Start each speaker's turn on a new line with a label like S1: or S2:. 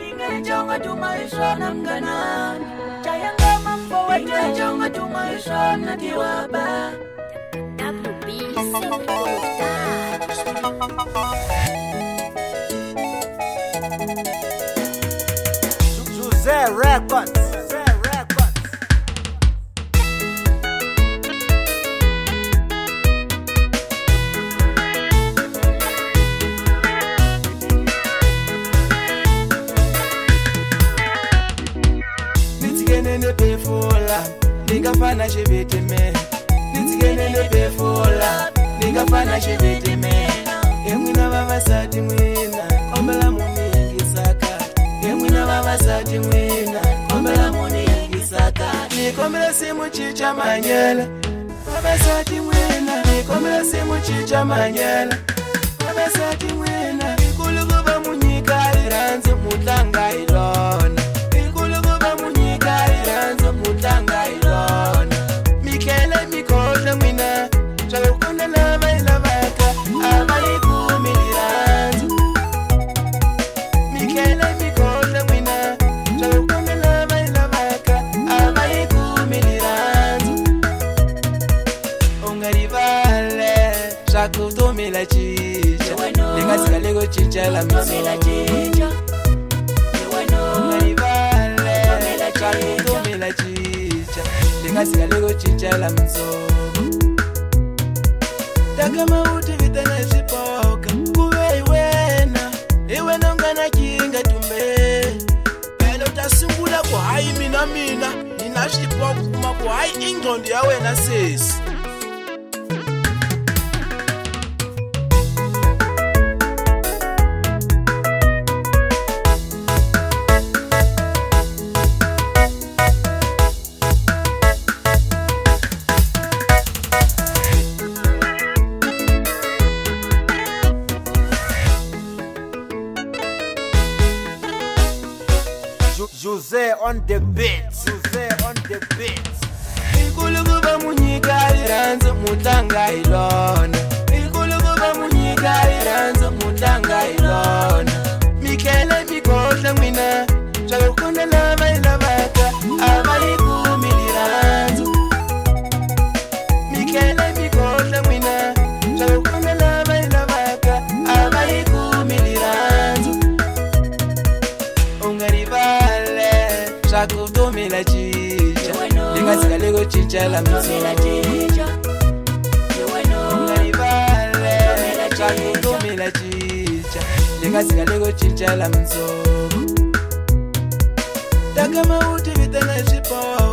S1: Ingejonga tumaishana mganani Chayanga mambo wetu Ingejonga tumaishana diwaba
S2: WB Cynical Touch.
S3: Jose Records.
S4: Nitigenene pefola, ningafana shebete me. Nitigenene pefola, ningafana shebete me. Emwina baba sati mwina, kombela muni ngisaka. Emwina baba sati mwina, kombela muni ngisaka. Nikombela simu chicha manyela, baba sati mwina. Nikombela simu chicha manyela, baba sati mwina. Ikuluguba munyika iranzo mutanga ilona. Ikuluguba munyika iranzo mutanga ilona. Mikele mikole mwina, chakukunda na baila baka, abayiku miliranzo. Mikele mikole mwina, chakukunda na baila baka, abayiku miliranzo. Ungarivale, chakutumila chicha, lingazika lego chicha la
S1: Tomila chicha
S4: Ungarivale, chakutumila chicha, lingazika lego chicha la mzoko. Takama uti vitana zipoka, kuwe iwena ungana kinga tumbe. Pelo tasungula kwa hai mina, nina shipoka kuma kwa hai inglondi ya wena sisi.
S3: Jose on the beat. Jose on the beat.
S4: Ikuluguba munyika iranzo mutanga ilona. Ikuluguba munyika iranzo mutanga ilona. Mikele mikosha mwina, chakukunda na baila baka, abayiku miliranzo. Mikele mikosha mwina, chakukunda na baila baka, abayiku miliranzo. Ungarivale, chakutumila chicha, lingazika lego chicha la
S1: Tomila
S4: mzoko.
S1: chicha
S4: Ungarivale, chakutumila chicha, lingazika lego chicha la mzoko. Takama uti vitana zipo